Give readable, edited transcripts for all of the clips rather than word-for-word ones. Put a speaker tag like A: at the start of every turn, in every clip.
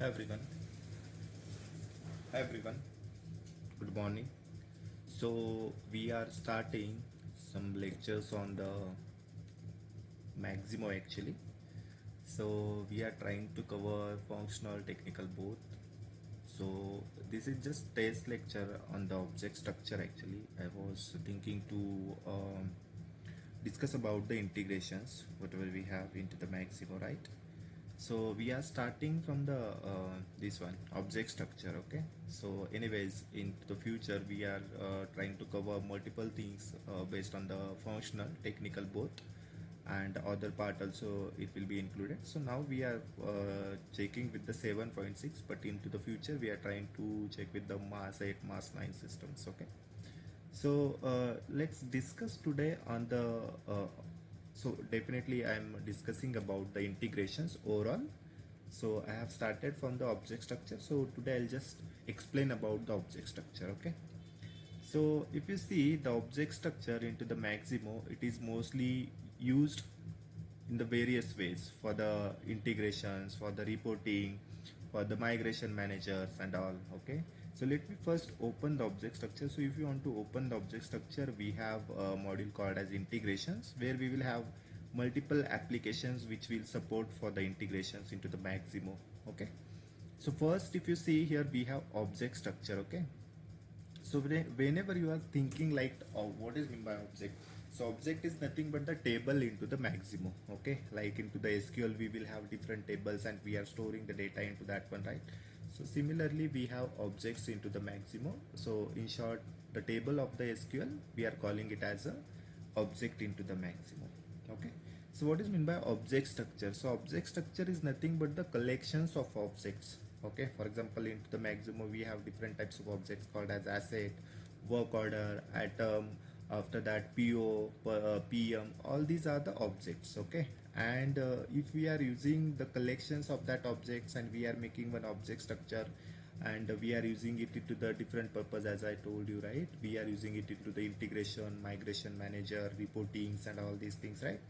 A: Hi everyone. Hi everyone. Good morning. So we are starting some lectures on the Maximo actually. So we are trying to cover functional technical both. So this is just test lecture on the object structure actually. I was thinking to discuss about the integrations whatever we have into the Maximo, right? So we are starting from the this one object structure. Okay, so anyways in the future we are trying to cover multiple things based on the functional technical both, and other part also it will be included. So now we are checking with the 7.6, but into the future we are trying to check with the mass 8 mass 9 systems. Okay, so let's discuss today on the so definitely I'm discussing about the integrations overall. So I have started from the object structure, so today I'll just explain about the object structure. Okay, so if you see the object structure into the Maximo, it is mostly used in the various ways for the integrations, for the reporting, for the migration managers and all. Okay, so let me first open the object structure. So if you want to open the object structure, we have a module called as integrations, where we will have multiple applications which will support for the integrations into the Maximo. Okay, so first if you see here we have object structure. Okay, so whenever you are thinking like what is meant by object, so object is nothing but the table into the Maximo. Okay, like into the SQL we will have different tables and we are storing the data into that one, right? So similarly we have objects into the Maximo. So in short, the table of the SQL we are calling it as a object into the Maximo. Okay, so what is meant by object structure? So object structure is nothing but the collections of objects. Okay, for example into the Maximo we have different types of objects called as asset, work order, atom, after that PO, PM, all these are the objects. Okay, and if we are using the collections of that objects and we are making one object structure, and we are using it into the different purpose, as I told you, right? We are using it into the integration, migration manager, reportings and all these things, right?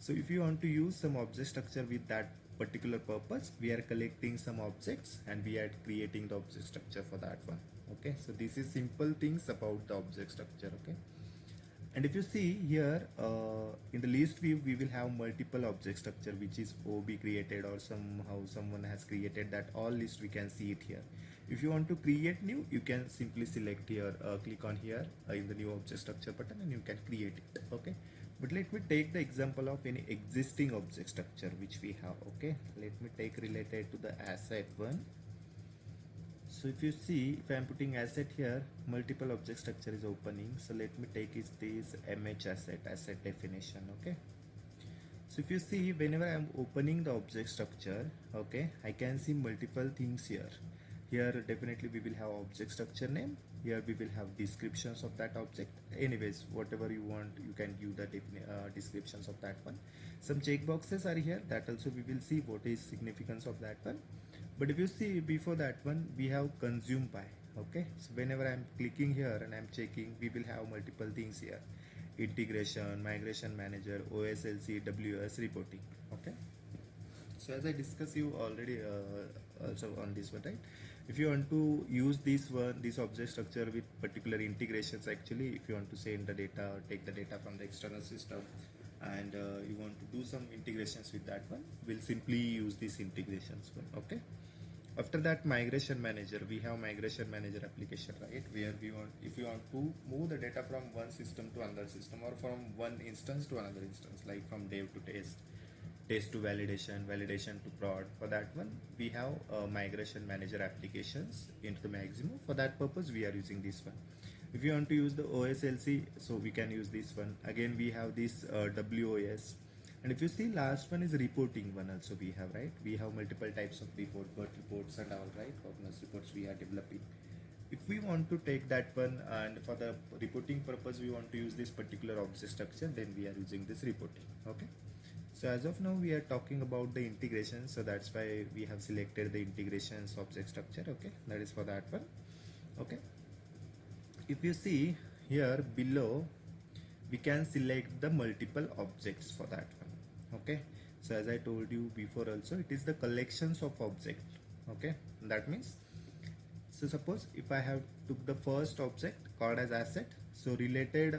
A: So if you want to use some object structure with that particular purpose, we are collecting some objects and we are creating the object structure for that one. Okay, so this is simple things about the object structure. Okay, and if you see here in the list view we will have multiple object structure which is OB created or somehow someone has created that. All list we can see it here. If you want to create new, you can simply select here, click on here in the new object structure button and you can create it. Okay, but let me take the example of any existing object structure which we have. Okay, let me take related to the asset one. So if you see, if I am putting asset here, multiple object structure is opening. So let me take is this MH asset definition. Okay, so if you see, whenever I am opening the object structure, okay, I can see multiple things here. Here definitely we will have object structure name. Here we will have descriptions of that object. Anyways, whatever you want, you can give the descriptions of that one. Some checkboxes are here, that also we will see what is significance of that one. But if you see before that one, we have consume by. Okay, so whenever I'm clicking here and I'm checking, we will have multiple things here: integration, migration manager, OSLC, WS, reporting. Okay, so as I discussed you already also on this one, right? If you want to use this object structure with particular integrations, actually if you want to send the data or take the data from the external system and you want to do some integrations with that one, we'll simply use this integrations one. Okay, after that migration manager, we have migration manager application, right? Where we want, if you want to move the data from one system to another system or from one instance to another instance, like from dev to test to validation, validation to prod, for that one we have migration manager applications into the Maximo. For that purpose we are using this one. If you want to use the OSLC, so we can use this one. Again we have this WOS. And if you see, last one is reporting one also we have, right? We have multiple types of report, but reports and all, right? Governance reports we are developing. If we want to take that one and for the reporting purpose we want to use this particular object structure, then we are using this reporting. Okay, so as of now we are talking about the integration, so that's why we have selected the integrations object structure. Okay, that is for that one. Okay, if you see here below, we can select the multiple objects for that one. Okay, so as I told you before also, it is the collections of object. Okay, that means, so suppose if I have took the first object called as asset, so related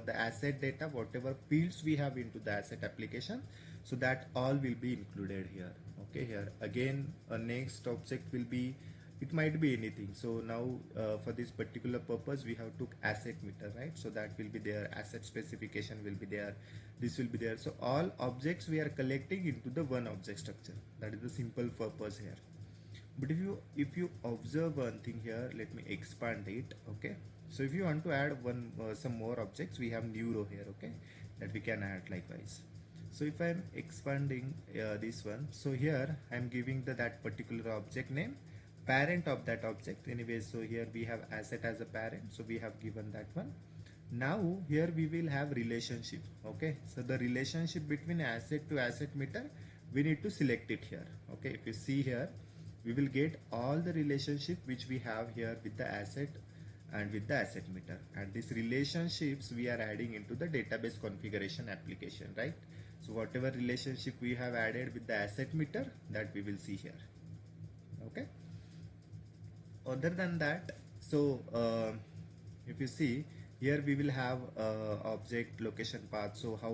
A: the asset data, whatever fields we have into the asset application, so that all will be included here. Okay, here again a next object will be, it might be anything. So now for this particular purpose we have took asset meter, right? So that will be there, asset specification will be there, this will be there. So all objects we are collecting into the one object structure. That is the simple purpose here. But if you observe one thing here, let me expand it. Okay, so if you want to add one some more objects, we have new row here, okay, that we can add likewise. So if I'm expanding this one, so here I'm giving that particular object name, parent of that object anyway. So here we have asset as a parent, so we have given that one. Now here we will have relationship. Okay, so the relationship between asset to asset meter, we need to select it here. Okay, if you see here, we will get all the relationship which we have here with the asset and with the asset meter, and these relationships we are adding into the database configuration application, right? So whatever relationship we have added with the asset meter, that we will see here. Okay, other than that, so if you see here, we will have object location path. So how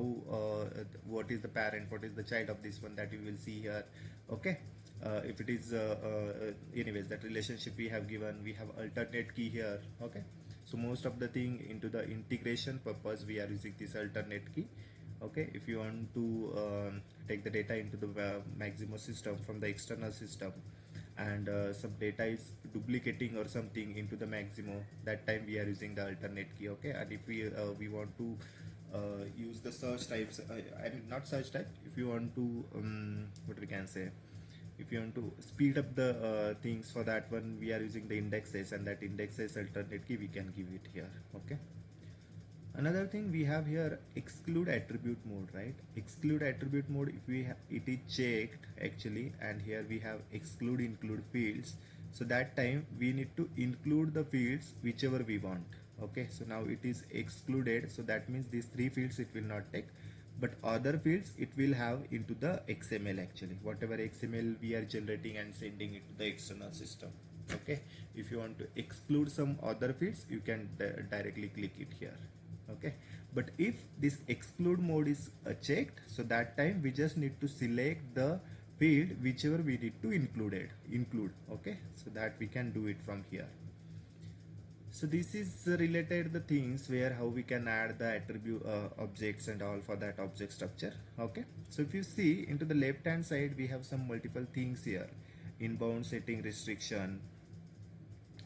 A: what is the parent, what is the child of this one, that you will see here. Okay, if it is anyways, that relationship we have given, we have alternate key here. Okay, so most of the thing into the integration purpose we are using this alternate key. Okay, if you want to take the data into the Maximo system from the external system, and some data is duplicating or something into the Maximo, that time we are using the alternate key. Okay, and if we want to use the search types, I mean not search type, if you want to what we can say, if you want to speed up the things, for that one we are using the indexes, and that indexes alternate key we can give it here. Okay, another thing we have here, exclude attribute mode, right? Exclude attribute mode, if we it is checked actually, and here we have exclude include fields, so that time we need to include the fields whichever we want. Okay, so now it is excluded, so that means these three fields it will not take, but other fields it will have into the XML actually, whatever XML we are generating and sending it to the external system. Okay, if you want to exclude some other fields, you can directly click it here. Okay, but if this exclude mode is checked, so that time we just need to select the field whichever we need to include. Okay, so that we can do it from here. So this is related the things where how we can add the attribute objects and all for that object structure. Okay, so if you see into the left hand side, we have some multiple things here: inbound setting restriction,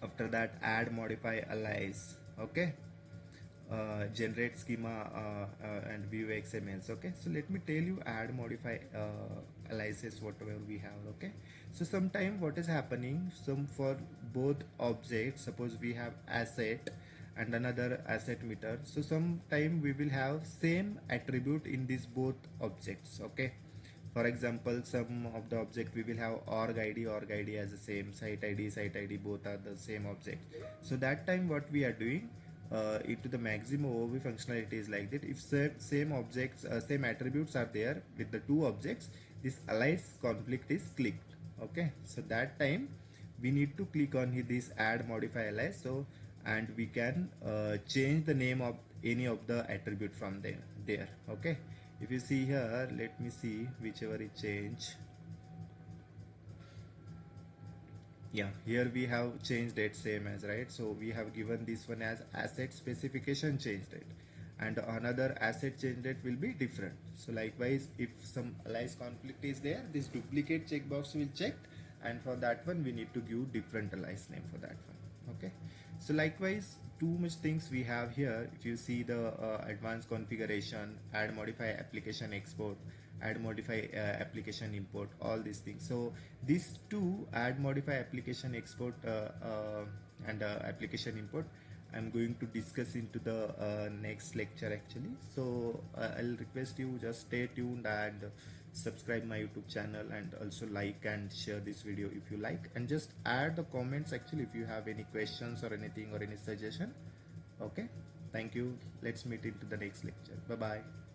A: after that add modify alias. Okay, generate schema and view XMLs. Okay, so let me tell you add modify aliases whatever we have. Okay, so sometime what is happening, some for both objects, suppose we have asset and another asset meter, so sometime we will have same attribute in these both objects. Okay, for example, some of the object we will have org id as the same, site id both are the same object. So that time what we are doing, into the Maximo OV functionality is like that: if same objects, same attributes are there with the two objects, this alias conflict is clicked. Okay, so that time we need to click on this add modify alias, so and we can change the name of any of the attribute from there. Okay, if you see here, let me see whichever is change. Yeah, here we have changed it same as, right? So we have given this one as asset specification changed it, and another asset change date will be different. So likewise, if some alias conflict is there, this duplicate checkbox will checked, and for that one we need to give different alias name for that one. Okay, so likewise too much things we have here. If you see the advanced configuration, add modify application export, add modify application import, all these things. So these two, add modify application export and application import, I'm going to discuss into the next lecture actually. So I'll request you just stay tuned and subscribe my YouTube channel, and also like and share this video if you like, and just add the comments actually if you have any questions or anything or any suggestion. Okay, thank you, let's meet into the next lecture. Bye bye.